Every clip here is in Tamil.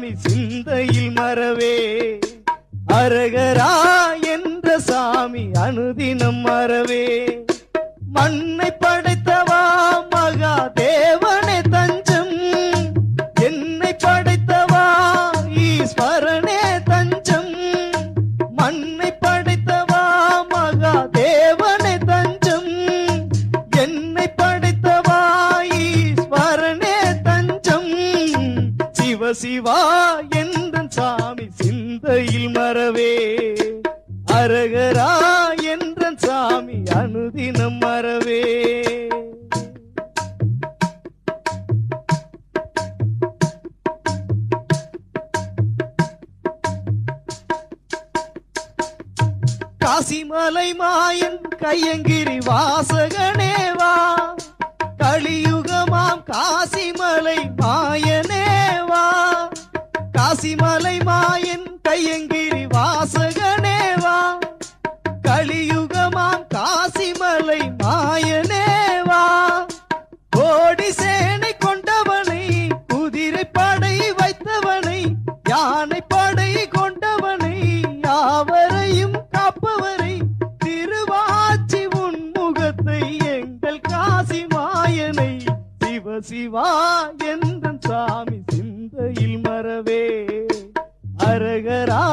சாமி சிந்தையில் மறவே. அரகரா என்ற சாமி அனுதினம் மறவே. மண்ணை படைத்தவா மகா தேவனே தஞ்சம், என்னை படைத்தவா ஈஸ்வரனே தஞ்சம். மண்ணை படைத்தவா மகா தேவனே தஞ்சம், என்னை படைத்தவா ஈஸ்வரனே தஞ்சம். சிவ சிவா என்ற சாமி சிந்தையில் மறவே. அரகரா என்ற சாமி அனுதினம் மறவே. காசிமலை மாயன் கையங்கிரி வாசகனேவா, கலியுகமாம் காசிமலை மாயனேவா. காசிமலை மாயன் கையங்கிரி வாசகனேவா, கலியுகமாம் காசிமலை மாயனேவா. கோடி சேனை கொண்டவனை, குதிரை படை வைத்தவனை, யானை படை கொண்டவனை, யாவரையும் காப்பவரை, திருவாச்சி உன்முகத்தை எங்கள் காசி மாயனை. சிவ சிவா என்ற சாமி சிந்தையில் மறவே. அரகரா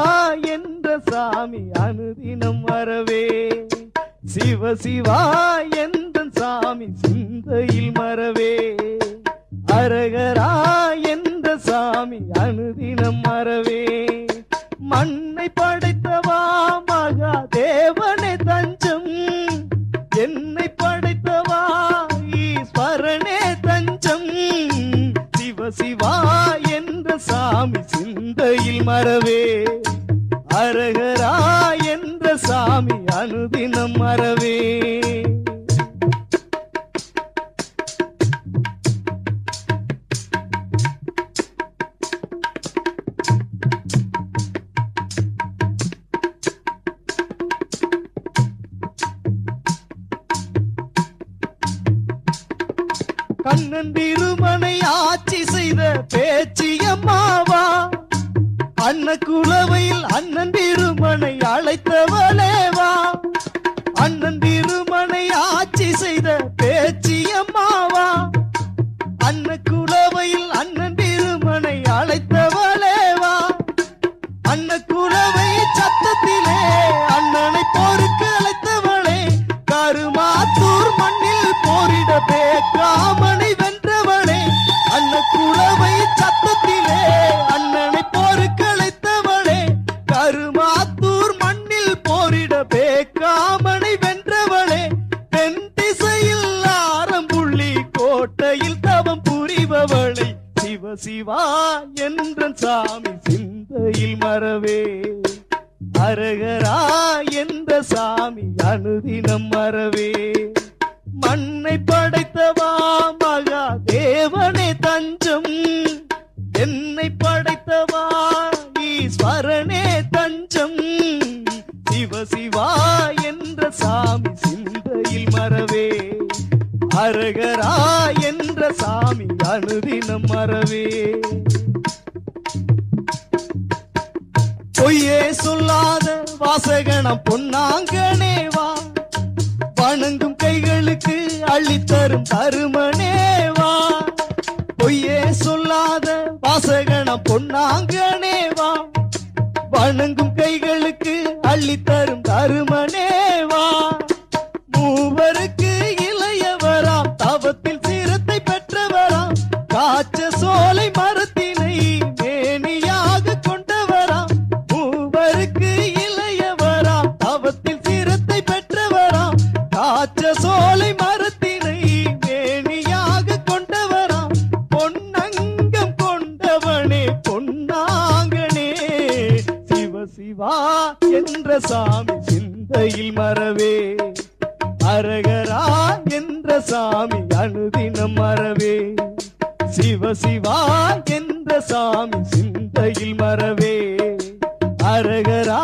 என்ற சாமி அனுதினம் மறவே. சிவ சிவா என்ற சாமி சிந்தையில் மறவே. அரகரா என்ற சாமி அனுதினம் மறவே. மண்ணை படைத்தவா மகா தேவனே தஞ்சம், என்னை படைத்தவா ஈஸ்வரனே தஞ்சம். சிவ சிவா என்ற சாமி சிந்தையில் மறவே. அரகரா என்ற சாமி அனுதினம் மறவே. கண்ணன் திருமனை ஆட்சி செய்த பேச்சியம்மாவா, அன்ன குலவையில் அண்ணன் திருமனை அழைத்தவளேவா. அண்ணன் திருமனை ஆட்சி செய்த பேச்சியம்மாவா, அன்ன குலவையில் அண்ணன் திருமனை அழைத்தவளேவா. அன்ன குலவை சத்தத்திலே அண்ணனை போருக்கு அழைத்தவளே, கருமாத்தூர் மண்ணில் போரிட பேக்காமனை வென்றவளே. அன்ன குலவை சத்தத்திலே அண்ணனை போருக்கு அழைத்தவளே, கருமாத்தூர் மண்ணில் போரிட பேக்காமனை வென்றவளே. தென் திசையில் ஆரம்புள்ளி கோட்டையில் தவம் புரிபவளை. சிவ சிவா என்ற சாமி சிந்தையில் மறவே. அரகரா என்ற சாமி அனுதினம் மறவே. மண்ணை படைத்தவா மகா தேவனே தஞ்சம், என்னை படைத்தவா ஈஸ்வரனே தஞ்சம். சிவ சிவா என்ற சாமி சிந்தையில் மறவே. அரகரா என்ற சாமி அனுதினம் மறவே. பொய்யே சொல்லாத வாசகனம் பொன்னாங்கனேவா, வணங்கும் கைகளுக்கு அள்ளித்தரும் தருமனேவா. பொய்யே சொல்லாத வாசகனம் பொன்னாங்கனேவா, வணங்கும் கைகளுக்கு அள்ளித்தரும் தருமனேவா. மூவருக்கு இளையவராம், தவத்தில் சிரத்தை பெற்றவராம், காச்ச சோலை மரத்தினை மேனியாக கொண்டவராம். மூவருக்கு இளையவராம், தவத்தில் சிரத்தை பெற்றவராம், காச்ச சோலை மரத்தினை மேனியாக கொண்டவராம். பொன்னங்கம் கொண்டவனே பொன்னாங்கனே. சிவ சிவா என்ற சாமி சிந்தையில் மறவே. அரகரா என்ற சாமி அனுதினம் மறவே. சிவ சிவா என்ற சாமி சிந்தையில் மறவே. அரகரா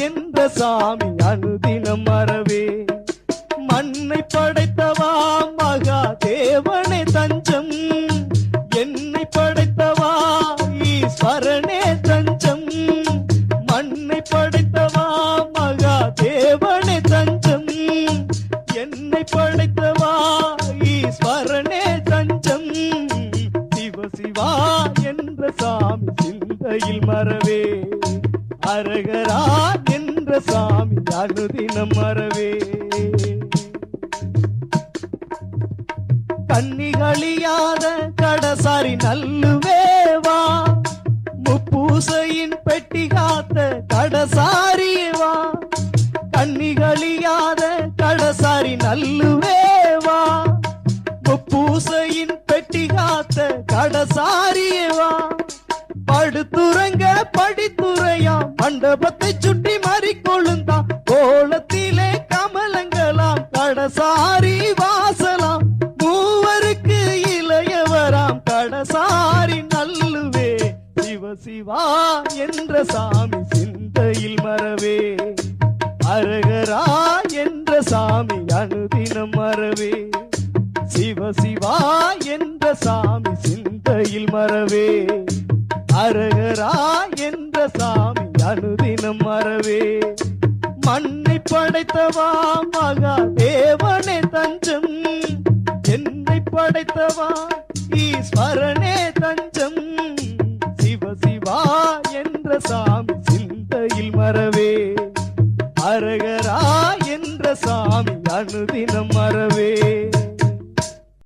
என்ற சாமி அனுதினம் மறவே. மண்ணை படைத்தவா மகா தேவனே தஞ்சம், என்னை படைத்தவா ஈஸ்வரனே சிவா என்ற சாமி சிந்தையில் மறவே, அரகரா என்ற சாமி அனுதினம் மறவே. கன்னிகளியாத கடசாரி நல்லுவேவா, முப்பூசையின் பெட்டி காத்த கடசாரியவா. கன்னிகளியாத கடசாரி நல்லுவேவா, முப்பூசையின் பெட்டி காத்த கடசாரியவா. படுத்துறங்க படித்துறையா, மண்டபத்தை சுற்றி மறிக்கொழுந்தான், கோலத்திலே கமலங்களாம் கடசாரி வாசலாம். மூவருக்கு இளையவராம் கடசாரி நல்லுவே, சிவ சிவா என்ற சாமி சிந்தையில் மறவே, அரகரா என்ற சாமி அனுதினம் மறவே. சிவ சிவா என்ற சாமி சிந்தையில் மறவே, அரகரா என்ற சாமி அனுதினம் மறவே. மண்ணை படைத்தவா மகா தேவனே தஞ்சம், என்னை படைத்தவா ஈஸ்வரனே தஞ்சம்.